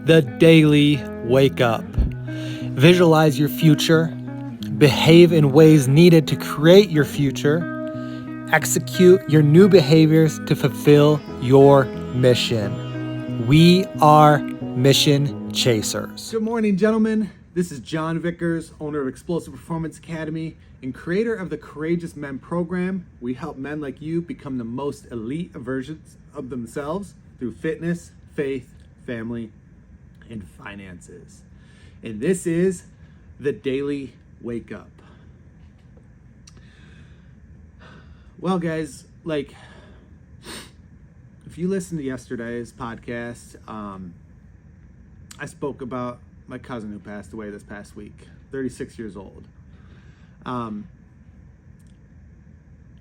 The Daily Wake Up. Visualize your future, behave in ways needed to create your future, execute your new behaviors to fulfill your mission. We are mission chasers. Good morning, gentlemen. This is John Vickers, owner of Explosive Performance Academy and creator of the Courageous Men program. We help men like you become the most elite versions of themselves through fitness, faith, family, and finances. And this is the Daily Wake Up. Well, guys, if you listened to yesterday's podcast, I spoke about my cousin who passed away this past week, 36 years old.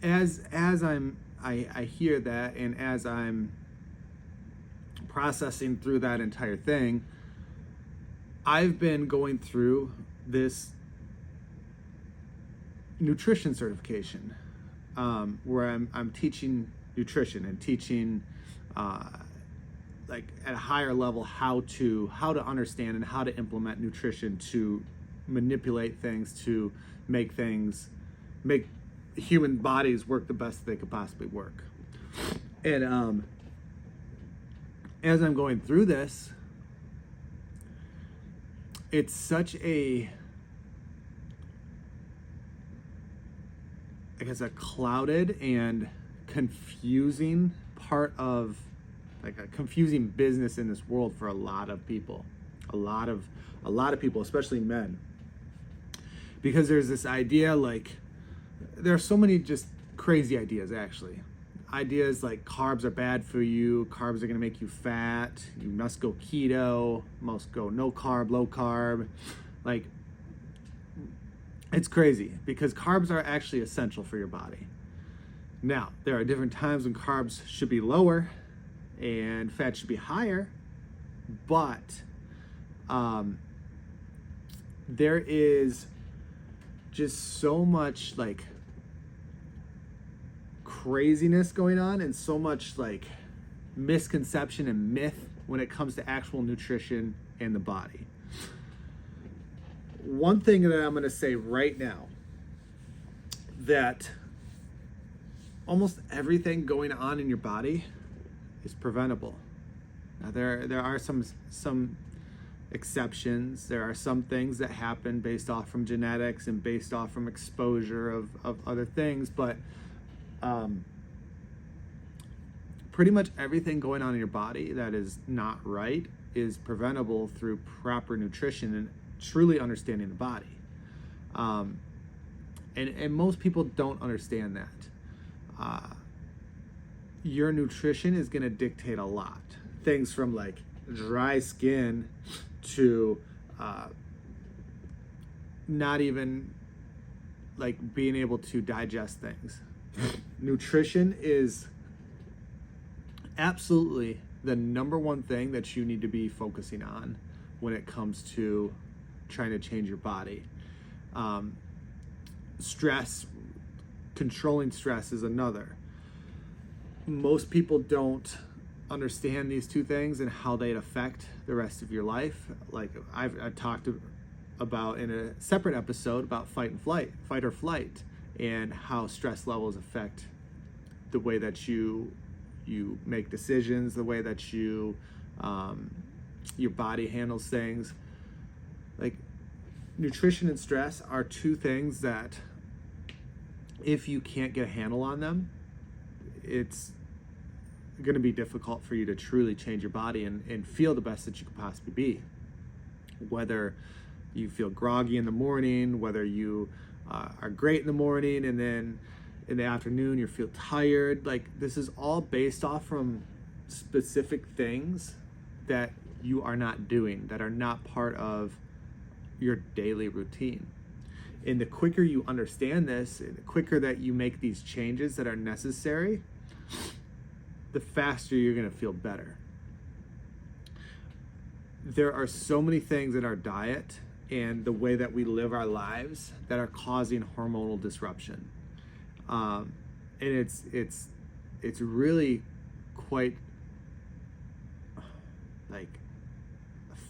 As I hear that, and as I'm processing through that entire thing, I've been going through this nutrition certification, where I'm teaching nutrition and teaching at a higher level how to understand and how to implement nutrition to manipulate things, to make human bodies work the best they could possibly work. And as I'm going through this, it's such a clouded and confusing part of a confusing business in this world for a lot of people, especially men, because there's this idea, there are so many just crazy ideas, actually. Ideas like carbs are bad for you, carbs are going to make you fat, you must go keto, must go no carb, low carb. It's crazy because carbs are actually essential for your body. Now, there are different times when carbs should be lower and fat should be higher, but there is just so much craziness going on and so much misconception and myth when it comes to actual nutrition and the body. One thing that I'm going to say right now, that almost everything going on in your body is preventable. Now, there are some exceptions. There are some things that happen based off from genetics and based off from exposure of other things, but pretty much everything going on in your body that is not right is preventable through proper nutrition and truly understanding the body. And most people don't understand that. Your nutrition is going to dictate a lot. Things from dry skin to not even being able to digest things. Nutrition is absolutely the number one thing that you need to be focusing on when it comes to trying to change your body. Controlling stress is another. Most people don't understand these two things and how they affect the rest of your life. I've talked about in a separate episode about fight or flight, and how stress levels affect the way that you make decisions, the way that your body handles things. Nutrition and stress are two things that, if you can't get a handle on them, it's going to be difficult for you to truly change your body and feel the best that you could possibly be. Whether you feel groggy in the morning, whether you are great in the morning and then in the afternoon you feel tired, this is all based off from specific things that you are not doing, that are not part of your daily routine. And the quicker you understand this, the quicker that you make these changes that are necessary, the faster you're going to feel better. There are so many things in our diet and the way that we live our lives that are causing hormonal disruption. And it's really quite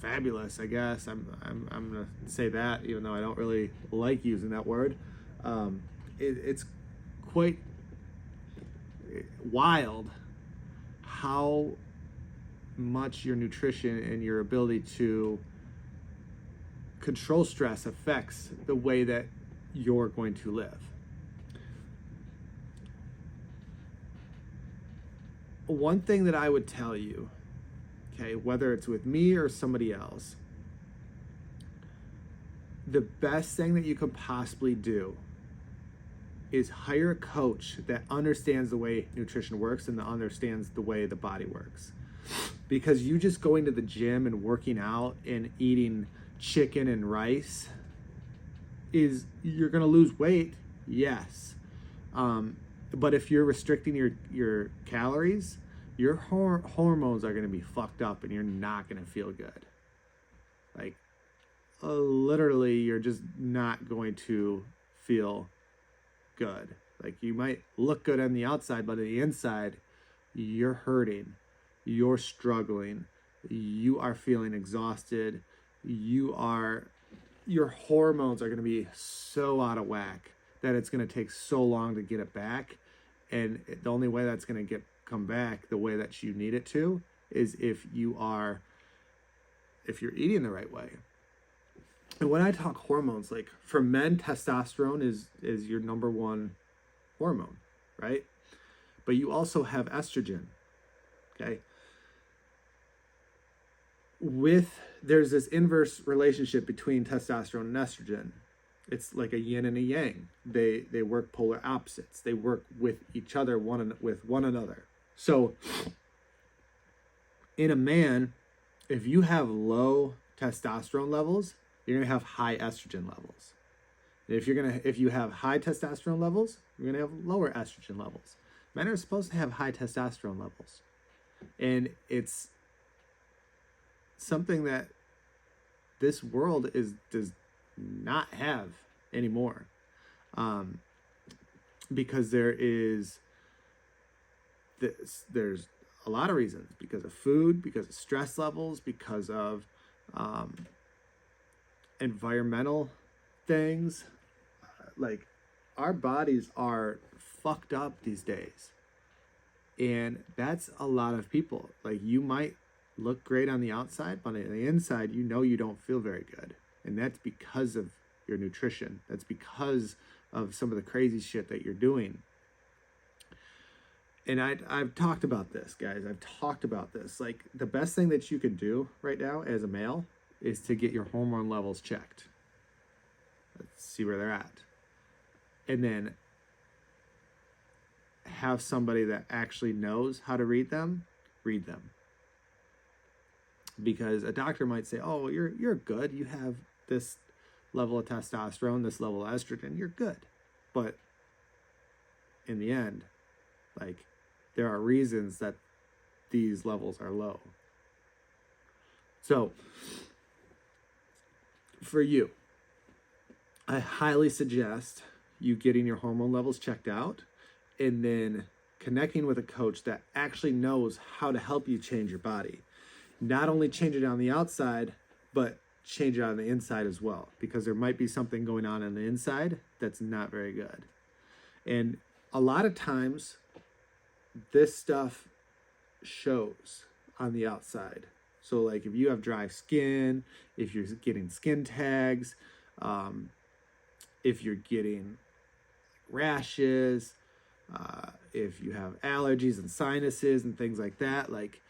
fabulous, I guess. I'm gonna say that, even though I don't really like using that word. It's quite wild how much your nutrition and your ability to control stress affects the way that you're going to live. One thing that I would tell you, okay, whether it's with me or somebody else, the best thing that you could possibly do is hire a coach that understands the way nutrition works and that understands the way the body works. Because you just going to the gym and working out and eating chicken and rice you're going to lose weight, yes. But if you're restricting your calories, your hormones are going to be fucked up and you're not going to feel good. Like, literally, you're just not going to feel good. Like, you might look good on the outside, but on the inside, you're hurting, you're struggling, you are feeling exhausted, your hormones are going to be so out of whack that it's going to take so long to get it back. And the only way that's going to come back the way that you need it to is if you're eating the right way. And when I talk hormones, like for men, testosterone is your number one hormone, right? But you also have estrogen, okay? There's this inverse relationship between testosterone and estrogen. It's like a yin and a yang. They work polar opposites. They work with each other, with one another. So in a man, if you have low testosterone levels, you're gonna have high estrogen levels. If you have high testosterone levels, you're gonna have lower estrogen levels. Men are supposed to have high testosterone levels, and it's something that this world does not have anymore, because there's a lot of reasons, because of food, because of stress levels, because of environmental things. Like, our bodies are fucked up these days, and that's a lot of people. Like, you might look great on the outside, but on the inside, you don't feel very good. And that's because of your nutrition. That's because of some of the crazy shit that you're doing. And I've talked about this, guys. I've talked about this. Like, the best thing that you can do right now as a male is to get your hormone levels checked. Let's see where they're at. And then have somebody that actually knows how to read them. Because a doctor might say, oh, you're good. You have this level of testosterone, this level of estrogen, you're good. But in the end, like, there are reasons that these levels are low. So for you, I highly suggest you getting your hormone levels checked out and then connecting with a coach that actually knows how to help you change your body. Not only change it on the outside, but change it on the inside as well, because there might be something going on the inside that's not very good. And a lot of times this stuff shows on the outside. So like, if you have dry skin, if you're getting skin tags, if you're getting rashes, if you have allergies and sinuses and things like that, like,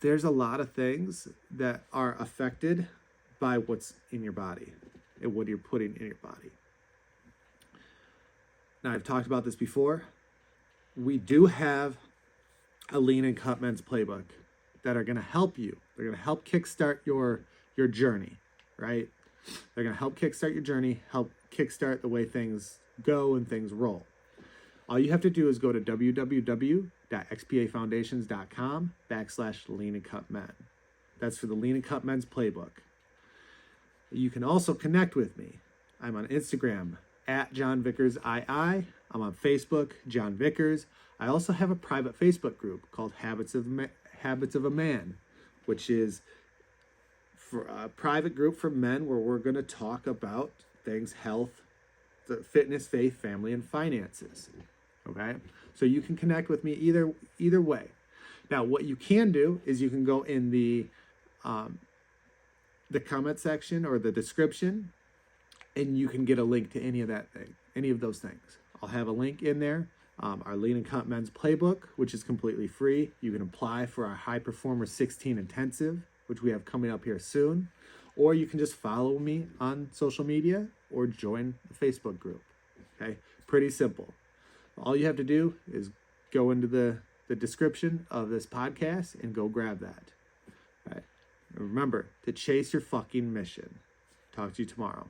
there's a lot of things that are affected by what's in your body and what you're putting in your body. Now, I've talked about this before. We do have a Lean and Cut Men's playbook that are going to help you. They're going to help kickstart your journey, right? They're going to help kickstart your journey, help kickstart the way things go and things roll. All you have to do is go to www.xpafoundations.com/Lean and Cut Men. That's for the Lean and Cut Men's playbook. You can also connect with me. I'm on Instagram @JohnVickersII. I'm on Facebook, John Vickers. I also have a private Facebook group called Habits of a Man, which is for a private group for men where we're going to talk about things health, the fitness, faith, family, and finances. Okay, so you can connect with me either way. Now, what you can do is you can go in the comment section or the description, and you can get a link to any of those things. I'll have a link in there. Our Lean and Cut Men's Playbook, which is completely free. You can apply for our High Performer 16 Intensive, which we have coming up here soon. Or you can just follow me on social media or join the Facebook group. Okay, pretty simple. All you have to do is go into the description of this podcast and go grab that. All right. Remember to chase your fucking mission. Talk to you tomorrow.